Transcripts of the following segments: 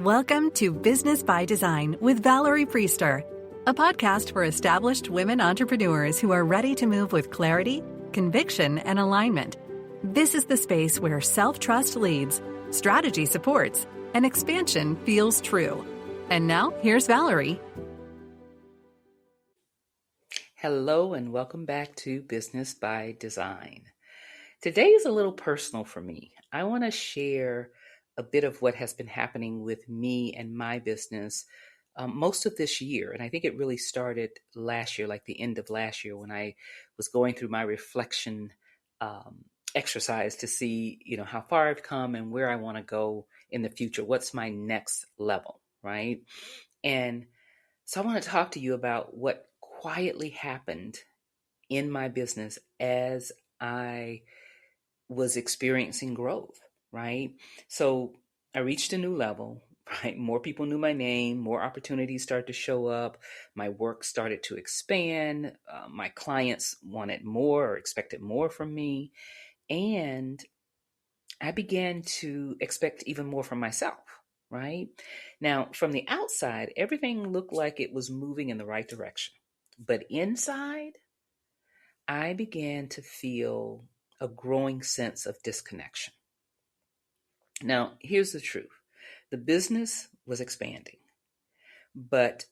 Welcome to Business by Design with Valerie Priester, a podcast for established women entrepreneurs who are ready to move with clarity, conviction, and alignment. This is the space where self-trust leads, strategy supports, and expansion feels true. And now, here's Valerie. Hello and welcome back to Business by Design. Today is a little personal for me. I want to share a bit of what has been happening with me and my business most of this year. And I think it really started last year, like the end of last year, when I was going through my reflection exercise to see, how far I've come and where I want to go in the future. What's my next level, right? And so I want to talk to you about what quietly happened in my business as I was experiencing growth, right? So I reached a new level, right? More people knew my name, more opportunities started to show up. My work started to expand. My clients wanted more or expected more from me. And I began to expect even more from myself, right? Now, from the outside, everything looked like it was moving in the right direction. But inside, I began to feel a growing sense of disconnection. Now, here's the truth. The business was expanding, but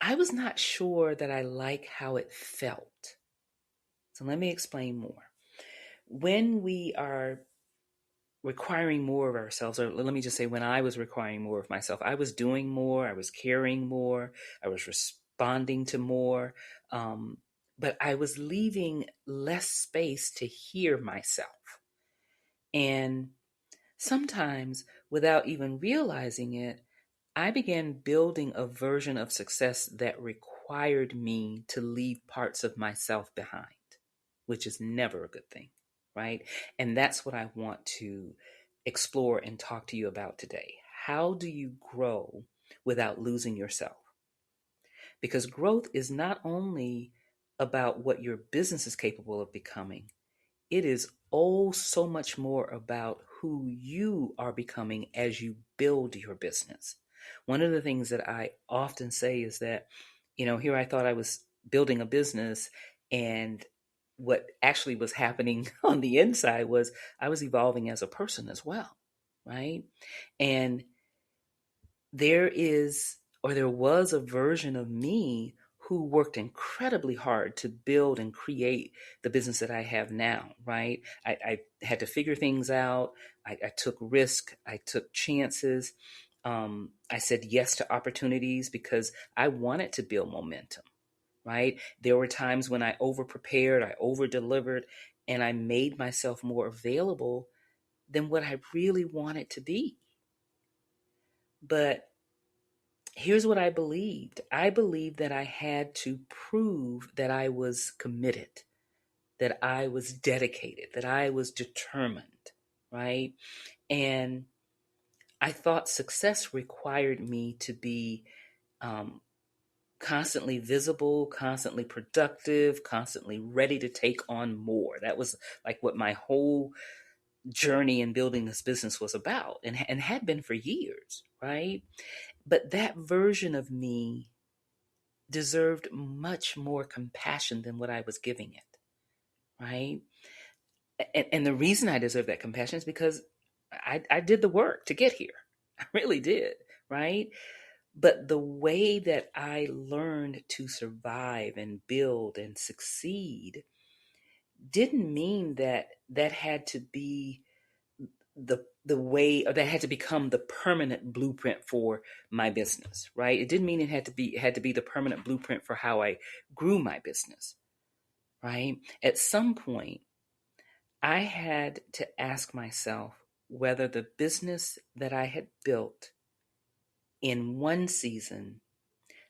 I was not sure that I like how it felt. So let me explain more. When we are requiring more of ourselves, or let me just say when I was requiring more of myself, I was doing more, I was caring more, I was responding to more, but I was leaving less space to hear myself. And sometimes, without even realizing it, I began building a version of success that required me to leave parts of myself behind, which is never a good thing, right? And that's what I want to explore and talk to you about today. How do you grow without losing yourself? Because growth is not only about what your business is capable of becoming, it is so much more about who you are becoming as you build your business. One of the things that I often say is that, here I thought I was building a business, and what actually was happening on the inside was I was evolving as a person as well, right? And there was a version of me who worked incredibly hard to build and create the business that I have now, right? I had to figure things out. I took risk. I took chances. I said yes to opportunities because I wanted to build momentum, right? There were times when I over-prepared, I over-delivered, and I made myself more available than what I really wanted to be. But here's what I believed. I believed that I had to prove that I was committed, that I was dedicated, that I was determined, right? And I thought success required me to be constantly visible, constantly productive, constantly ready to take on more. That was like what my whole journey in building this business was about and had been for years, right? But that version of me deserved much more compassion than what I was giving it, right? And the reason I deserve that compassion is because I did the work to get here. I really did, right? But the way that I learned to survive and build and succeed didn't mean that had to be the way, or that had to become the permanent blueprint for my business, right? It didn't mean it had to be the permanent blueprint for how I grew my business, right? At some point, I had to ask myself whether the business that I had built in one season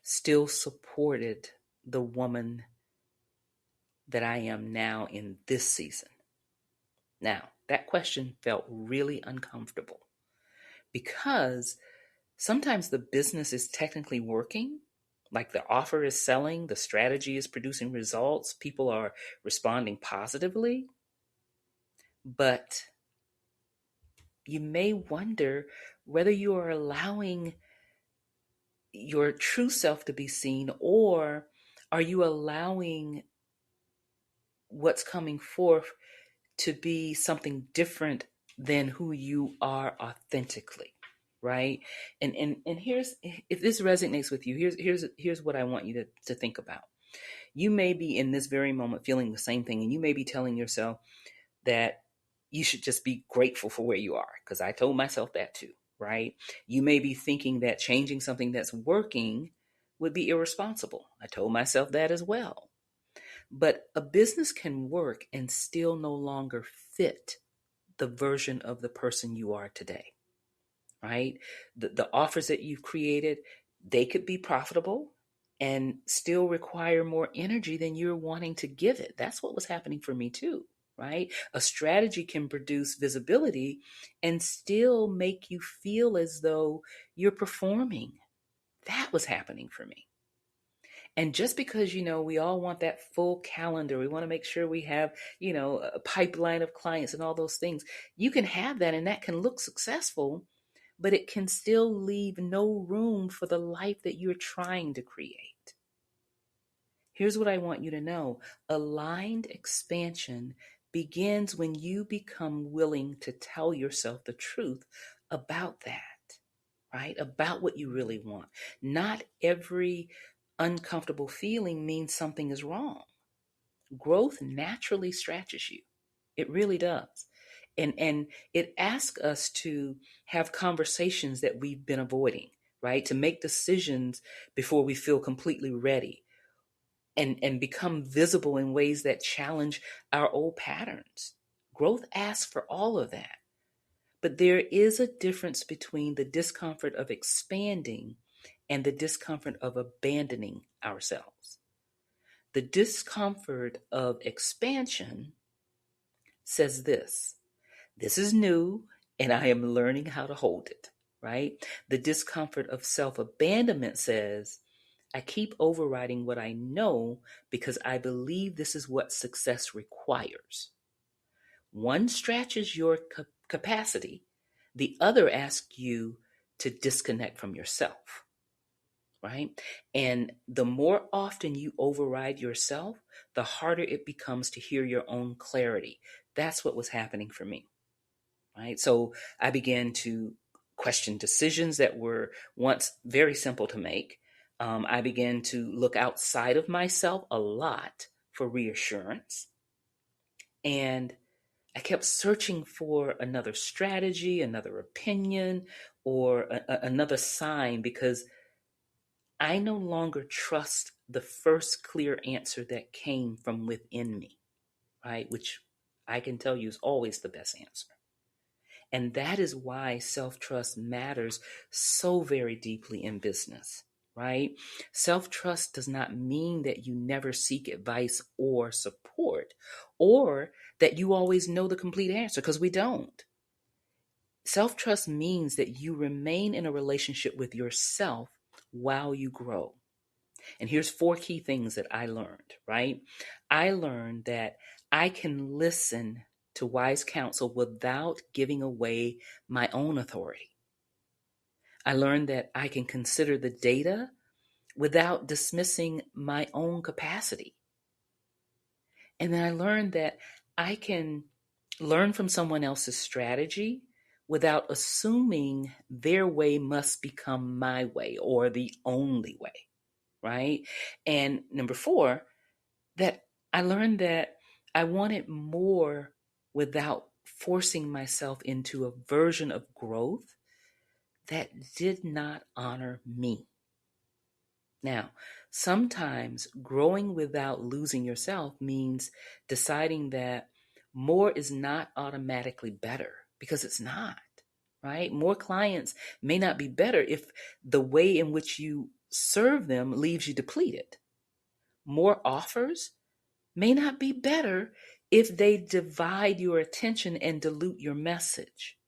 still supported the woman that I am now in this season. Now, that question felt really uncomfortable because sometimes the business is technically working, like the offer is selling, the strategy is producing results, people are responding positively, but you may wonder whether you are allowing your true self to be seen, or are you allowing what's coming forth to be something different than who you are authentically, right? And here's, if this resonates with you, here's what I want you to think about. You may be in this very moment feeling the same thing, and you may be telling yourself that you should just be grateful for where you are, because I told myself that too, right? You may be thinking that changing something that's working would be irresponsible. I told myself that as well. But a business can work and still no longer fit the version of the person you are today, right? The offers that you've created, they could be profitable and still require more energy than you're wanting to give it. That's what was happening for me too, right? A strategy can produce visibility and still make you feel as though you're performing. That was happening for me. And just because, we all want that full calendar, we want to make sure we have, a pipeline of clients and all those things. You can have that and that can look successful, but it can still leave no room for the life that you're trying to create. Here's what I want you to know. Aligned expansion begins when you become willing to tell yourself the truth about that, right? About what you really want. Not every uncomfortable feeling means something is wrong. Growth naturally stretches you. It really does. And it asks us to have conversations that we've been avoiding, right? To make decisions before we feel completely ready, and become visible in ways that challenge our old patterns. Growth asks for all of that. But there is a difference between the discomfort of expanding and the discomfort of abandoning ourselves. The discomfort of expansion says this is new and I am learning how to hold it, right? The discomfort of self abandonment says, I keep overriding what I know because I believe this is what success requires. One stretches your capacity, the other asks you to disconnect from yourself, right? And the more often you override yourself, the harder it becomes to hear your own clarity. That's what was happening for me, right? So I began to question decisions that were once very simple to make. I began to look outside of myself a lot for reassurance. And I kept searching for another strategy, another opinion, or another sign, because I no longer trust the first clear answer that came from within me, right? Which I can tell you is always the best answer. And that is why self-trust matters so very deeply in business, right? Self-trust does not mean that you never seek advice or support, or that you always know the complete answer, because we don't. Self-trust means that you remain in a relationship with yourself while you grow. And here's 4 key things that I learned, right? I learned that I can listen to wise counsel without giving away my own authority. I learned that I can consider the data without dismissing my own capacity. And then I learned that I can learn from someone else's strategy without assuming their way must become my way or the only way, right? And number 4, that I learned that I wanted more without forcing myself into a version of growth that did not honor me. Now, sometimes growing without losing yourself means deciding that more is not automatically better, because it's not, right? More clients may not be better if the way in which you serve them leaves you depleted. More offers may not be better if they divide your attention and dilute your message.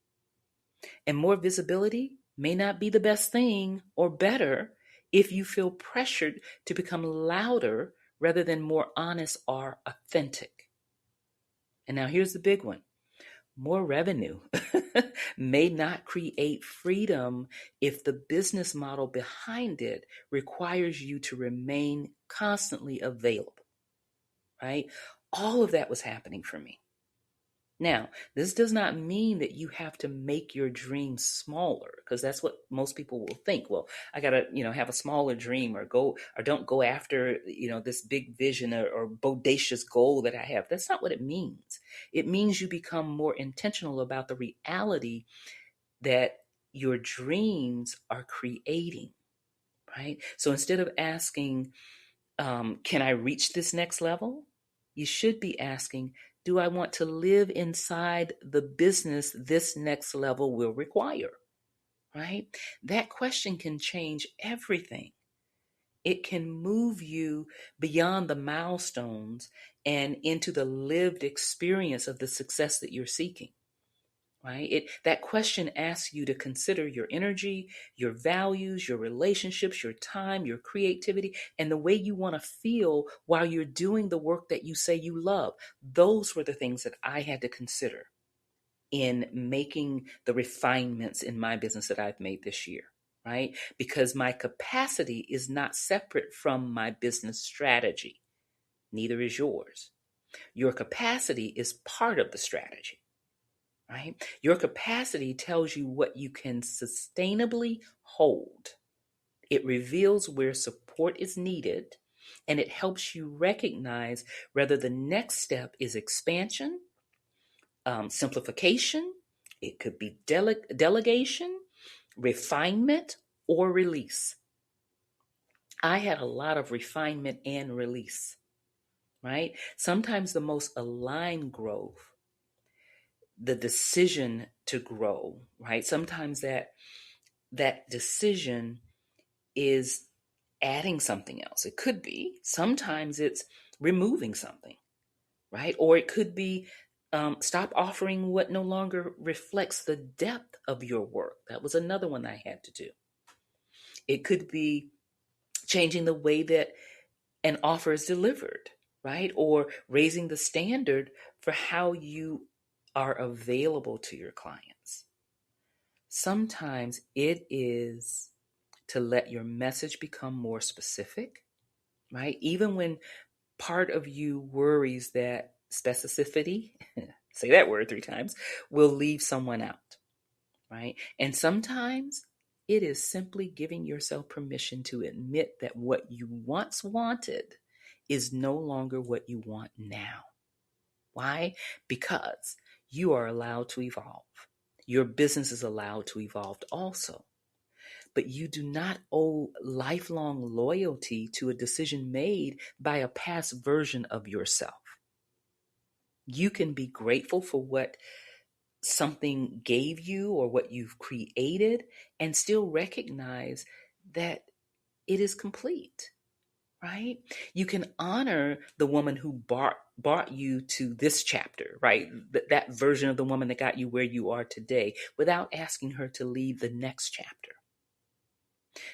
And more visibility may not be the best thing or better if you feel pressured to become louder rather than more honest or authentic. And now here's the big one. more revenue may not create freedom if the business model behind it requires you to remain constantly available, right? All of that was happening for me. Now, this does not mean that you have to make your dreams smaller, because that's what most people will think. Well, I got to, have a smaller dream, or don't go after, this big vision or bodacious goal that I have. That's not what it means. It means you become more intentional about the reality that your dreams are creating, right? So instead of asking, can I reach this next level? You should be asking, do I want to live inside the business this next level will require? Right? That question can change everything. It can move you beyond the milestones and into the lived experience of the success that you're seeking. Right? That question asks you to consider your energy, your values, your relationships, your time, your creativity, and the way you want to feel while you're doing the work that you say you love. Those were the things that I had to consider in making the refinements in my business that I've made this year, right? Because my capacity is not separate from my business strategy. Neither is yours. Your capacity is part of the strategy. Right? Your capacity tells you what you can sustainably hold. It reveals where support is needed, and it helps you recognize whether the next step is expansion, simplification, it could be delegation, refinement, or release. I had a lot of refinement and release, right? Sometimes the most aligned growth, the decision to grow, right? Sometimes that decision is adding something else. It could be. Sometimes it's removing something, right? Or it could be stop offering what no longer reflects the depth of your work. That was another one I had to do. It could be changing the way that an offer is delivered, right? Or raising the standard for how you are available to your clients. Sometimes it is to let your message become more specific, right? Even when part of you worries that specificity, say that word 3 times, will leave someone out, right? And sometimes it is simply giving yourself permission to admit that what you once wanted is no longer what you want now. Why? Because you are allowed to evolve. Your business is allowed to evolve also. But you do not owe lifelong loyalty to a decision made by a past version of yourself. You can be grateful for what something gave you or what you've created and still recognize that it is complete, right? You can honor the woman who brought you to this chapter, right? That version of the woman that got you where you are today without asking her to leave the next chapter.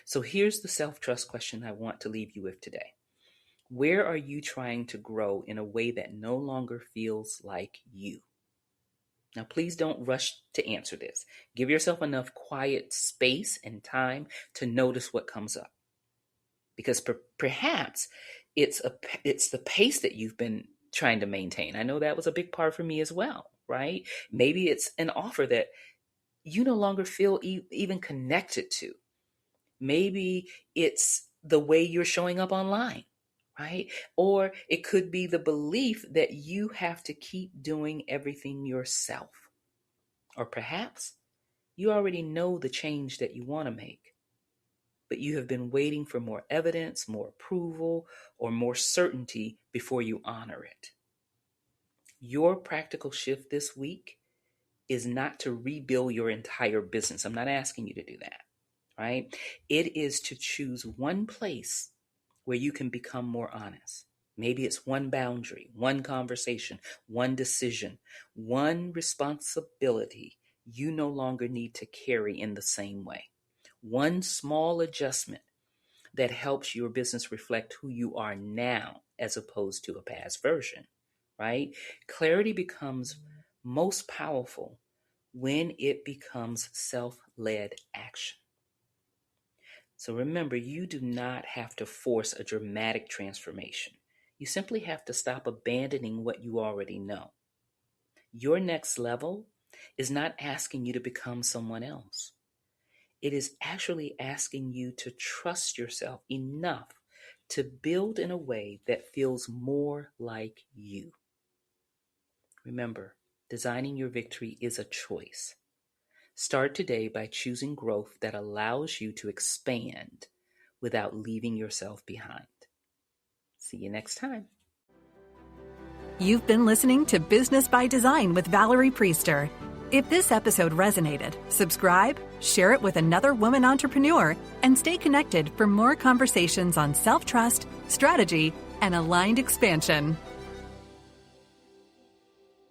So here's the self-trust question I want to leave you with today. Where are you trying to grow in a way that no longer feels like you? Now, please don't rush to answer this. Give yourself enough quiet space and time to notice what comes up. Because perhaps it's the pace that you've been trying to maintain. I know that was a big part for me as well, right? Maybe it's an offer that you no longer feel even connected to. Maybe it's the way you're showing up online, right? Or it could be the belief that you have to keep doing everything yourself. Or perhaps you already know the change that you want to make, but you have been waiting for more evidence, more approval, or more certainty before you honor it. Your practical shift this week is not to rebuild your entire business. I'm not asking you to do that, right? It is to choose one place where you can become more honest. Maybe it's one boundary, one conversation, one decision, one responsibility you no longer need to carry in the same way. One small adjustment that helps your business reflect who you are now as opposed to a past version, right? Clarity becomes most powerful when it becomes self-led action. So remember, you do not have to force a dramatic transformation. You simply have to stop abandoning what you already know. Your next level is not asking you to become someone else. It is actually asking you to trust yourself enough to build in a way that feels more like you. Remember, designing your victory is a choice. Start today by choosing growth that allows you to expand without leaving yourself behind. See you next time. You've been listening to Business by Design with Valerie Priester. If this episode resonated, subscribe, share it with another woman entrepreneur, and stay connected for more conversations on self-trust, strategy, and aligned expansion.